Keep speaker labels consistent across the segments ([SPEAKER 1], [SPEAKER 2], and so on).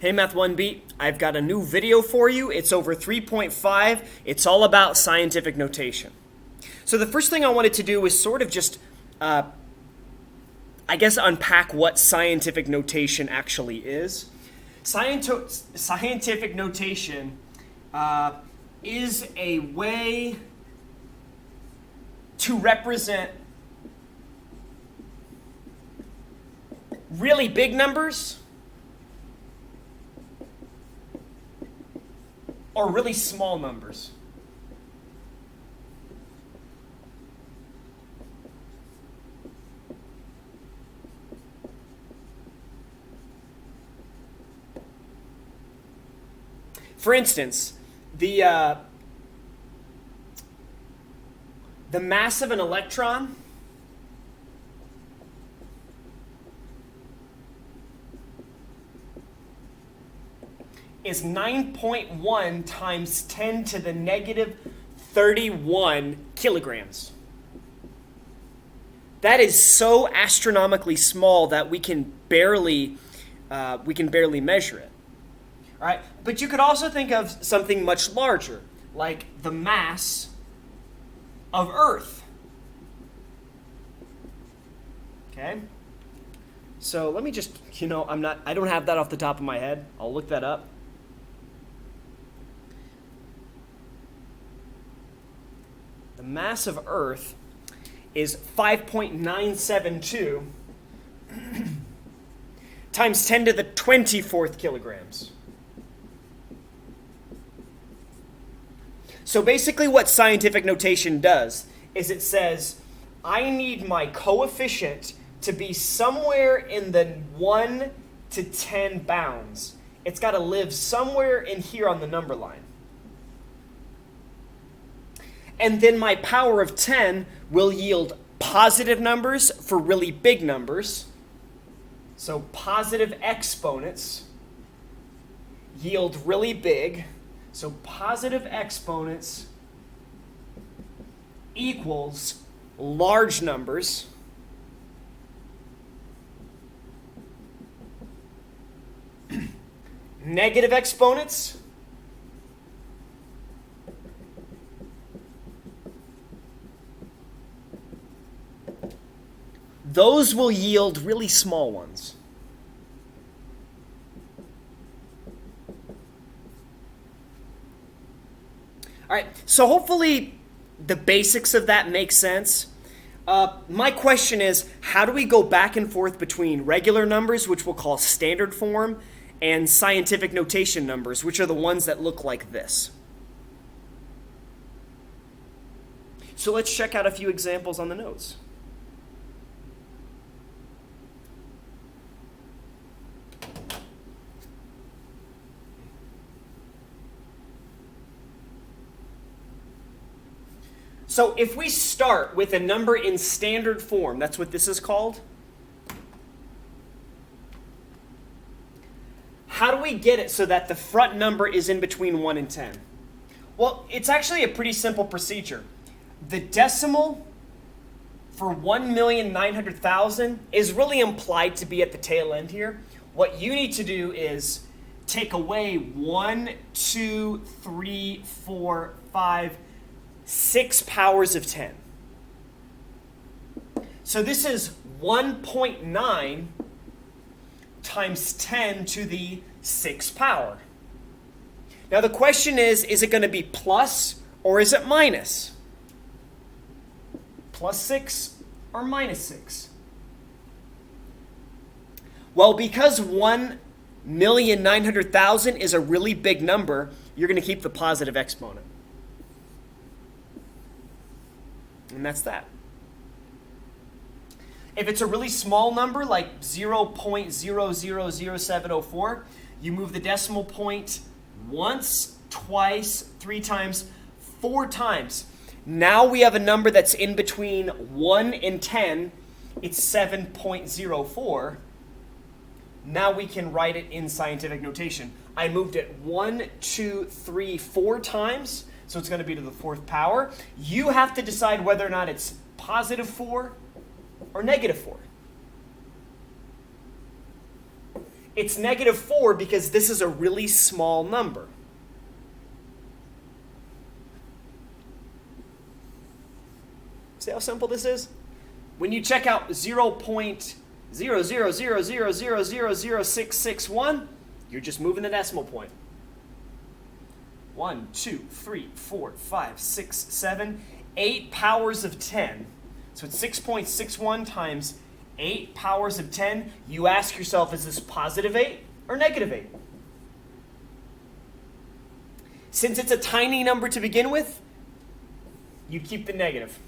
[SPEAKER 1] Hey Math 1B, I've got a new video for you. It's over 3.5. It's all about scientific notation. So the first thing I wanted to do is sort of just, unpack what scientific notation actually is. Scientific notation is a way to represent really big numbers or really small numbers. For instance, the mass of an electron is 9.1 times 10 to the negative 31 kilograms. That is so astronomically small that we can barely measure it. All right, but you could also think of something much larger, like the mass of Earth. Okay? So let me just, I don't have that off the top of my head. I'll look that up. The mass of Earth is 5.972 times 10 to the 24th kilograms. So basically what scientific notation does is it says, I need my coefficient to be somewhere in the 1 to 10 bounds. It's got to live somewhere in here on the number line. And then my power of 10 will yield positive numbers for really big numbers. So positive exponents yield really big. So positive exponents equals large numbers. Negative exponents those will yield really small ones. All right, so hopefully the basics of that make sense. My question is, how do we go back and forth between regular numbers, which we'll call standard form, and scientific notation numbers, which are the ones that look like this? So let's check out a few examples on the notes. So if we start with a number in standard form, that's what this is called. How do we get it so that the front number is in between 1 and 10? Well, it's actually a pretty simple procedure. The decimal for 1,900,000 is really implied to be at the tail end here. What you need to do is take away 1, 2, 3, 4, 5, 6 powers of 10. So this is 1.9 times 10 to the 6th power. Now the question is it going to be plus or is it minus? Plus 6 or minus 6? Well, because 1,900,000 is a really big number, you're going to keep the positive exponent. And that's that. If it's a really small number, like 0.000704, you move the decimal point once, twice, 3 times, 4 times. Now we have a number that's in between 1 and 10. It's 7.04. Now we can write it in scientific notation. I moved it 1, 2, 3, 4 times. So it's going to be to the 4th power. You have to decide whether or not it's positive 4 or negative 4. It's negative 4 because this is a really small number. See how simple this is? When you check out 0.00000000661, you're just moving the decimal point. 1, 2, 3, 4, 5, 6, 7, 8 powers of 10. So it's 6.61 times 8 powers of 10. You ask yourself, is this positive 8 or negative 8? Since it's a tiny number to begin with, you keep the negative.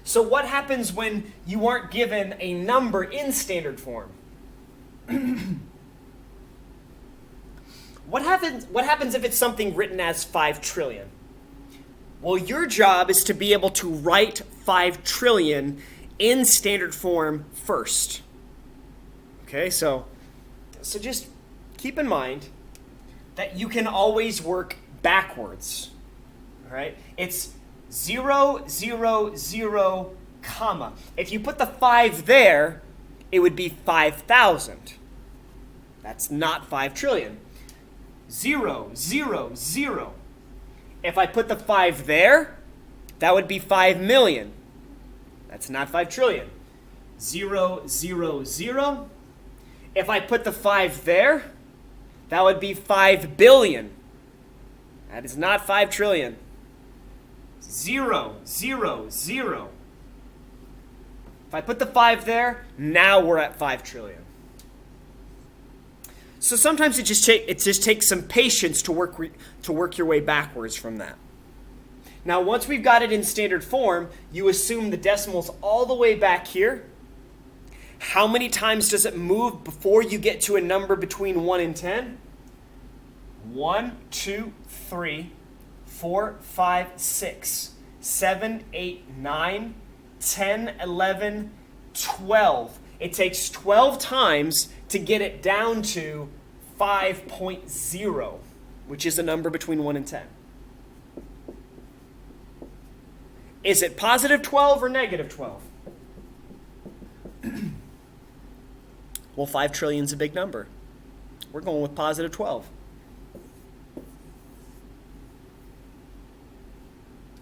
[SPEAKER 1] So what happens when you aren't given a number in standard form? What happens if it's something written as 5 trillion? Well, your job is to be able to write 5 trillion in standard form first. Okay, so just keep in mind that you can always work backwards. All right? It's 0, 0, 0, comma. If you put the 5 there, it would be 5,000. That's not 5 trillion. 0, 0, 0. If I put the 5 there, that would be 5 million. That's not 5 trillion. 0, 0, 0. If I put the 5 there, that would be 5 billion. That is not 5 trillion. 0, 0, 0. If I put the 5 there, now we're at 5 trillion. So sometimes it just takes some patience to work your way backwards from that. Now, once we've got it in standard form, you assume the decimal's all the way back here. How many times does it move before you get to a number between 1 and 10? 1, 2, 3, 4, 5, 6, 7, 8, 9, 10, 11, 12. It takes 12 times to get it down to 5.0, which is a number between 1 and 10. Is it positive 12 or negative 12? Well, 5 trillion is a big number. We're going with positive 12.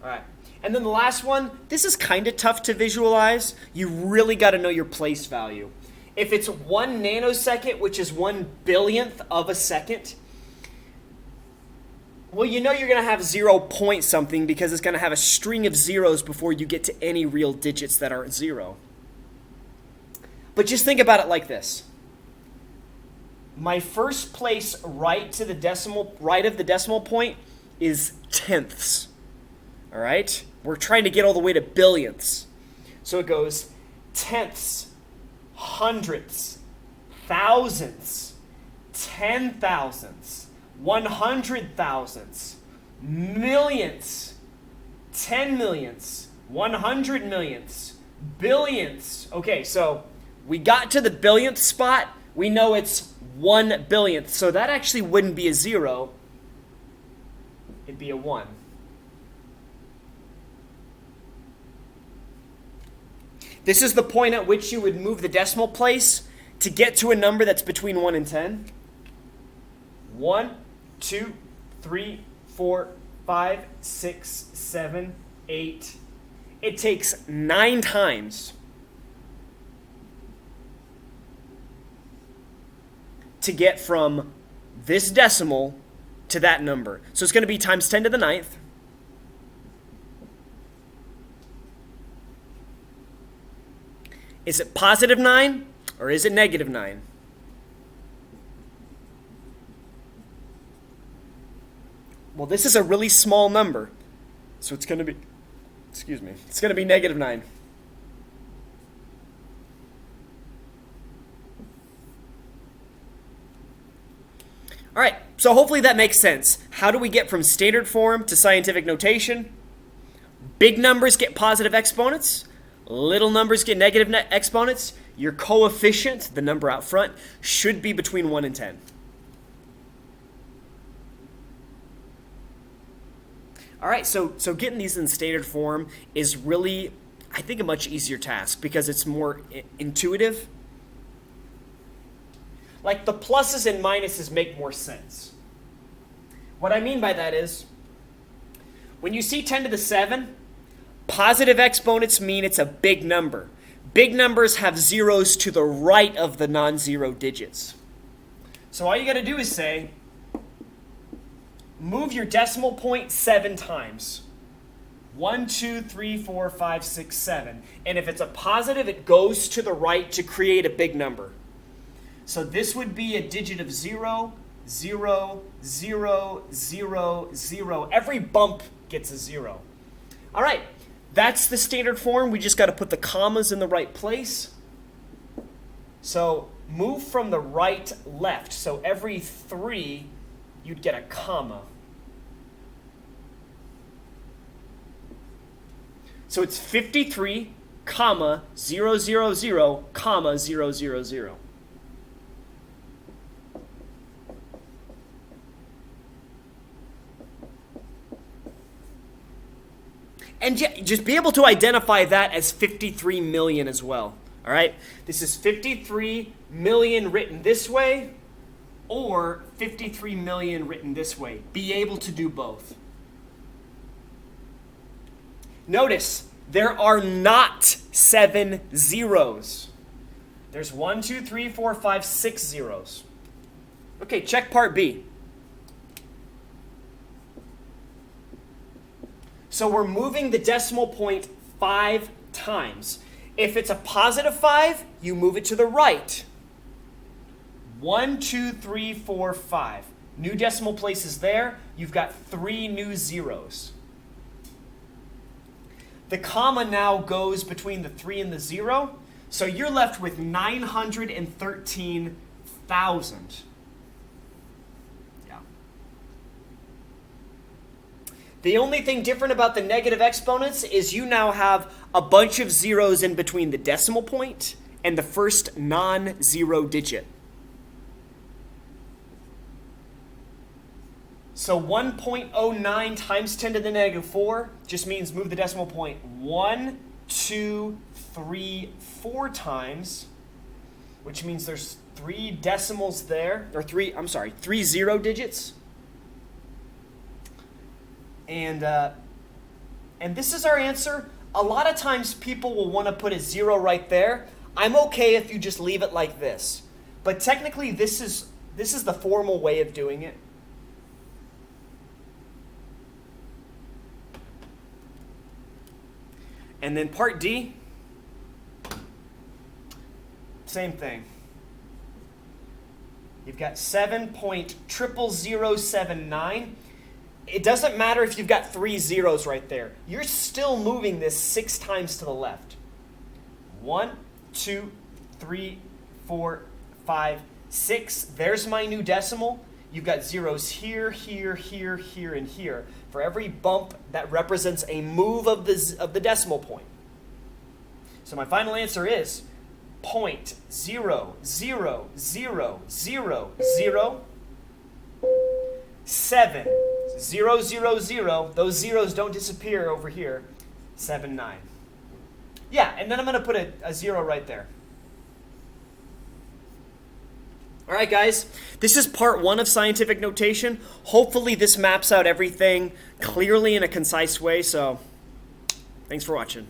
[SPEAKER 1] All right. And then the last one, this is kind of tough to visualize. You really got to know your place value. If it's 1 nanosecond, which is 1 billionth of a second, well, you know you're going to have 0 point something because it's going to have a string of zeros before you get to any real digits that aren't 0. But just think about it like this. My first place right of the decimal point is tenths. All right? We're trying to get all the way to billionths. So it goes tenths, hundredths, thousandths, 10,000ths, 100,000ths, millionths, 10 millionths, 100 millionths, billionths. Okay, so we got to the billionth spot. We know it's 1 billionth. So that actually wouldn't be a 0. It'd be a 1. This is the point at which you would move the decimal place to get to a number that's between 1 and 10. 1, 2, 3, 4, 5, 6, 7, 8. It takes 9 times to get from this decimal to that number. So it's going to be times 10 to the 9th. Is it positive 9 or is it negative 9? Well, this is a really small number, so it's going to be, it's going to be negative 9. All right, so hopefully that makes sense. How do we get from standard form to scientific notation? Big numbers get positive exponents. Little numbers get negative exponents. Your coefficient, the number out front, should be between 1 and 10. All right, so getting these in standard form is really, I think, a much easier task because it's more intuitive. Like the pluses and minuses make more sense. What I mean by that is, when you see 10 to the 7, positive exponents mean it's a big number. Big numbers have zeros to the right of the non-zero digits. So all you got to do is say, move your decimal point 7 times. 1, 2, 3, 4, 5, 6, 7. And if it's a positive, it goes to the right to create a big number. So this would be a digit of 0, 0, 0, 0, 0. Every bump gets a 0. All right, that's the standard form. We just got to put the commas in the right place. So move from the right left. So every 3, you'd get a comma. So it's 53, comma, 0, 0, 0, comma, 0, 0, 0. And just be able to identify that as 53 million as well. All right? This is 53 million written this way or 53 million written this way. Be able to do both. Notice, there are not 7 zeros. There's 1, 2, 3, 4, 5, 6 zeros. Okay, check part B. So we're moving the decimal point 5 times. If it's a positive 5, you move it to the right. 1, 2, 3, 4, 5. New decimal place is there. You've got 3 new zeros. The comma now goes between the 3 and the 0. So you're left with 913,000. Yeah. The only thing different about the negative exponents is you now have a bunch of zeros in between the decimal point and the first non-zero digit. So 1.09 times 10 to the negative 4 just means move the decimal point 1, 2, 3, 4 times, which means there's 3 decimals there, or 3 zero digits. And this is our answer. A lot of times people will want to put a 0 right there. I'm okay if you just leave it like this. But technically this is the formal way of doing it. And then part D, same thing. You've got 7.00079. It doesn't matter if you've got 3 zeros right there. You're still moving this 6 times to the left. 1, 2, 3, 4, 5, 6. There's my new decimal. You've got zeros here, here, here, here, and here. For every bump, that represents a move of the decimal point. So my final answer is 0.00000 7 0 0 0. Those zeros don't disappear over here. 7 9. Yeah, and then I'm going to put a 0 right there. All right, guys, this is part 1 of scientific notation. Hopefully this maps out everything clearly in a concise way, so thanks for watching.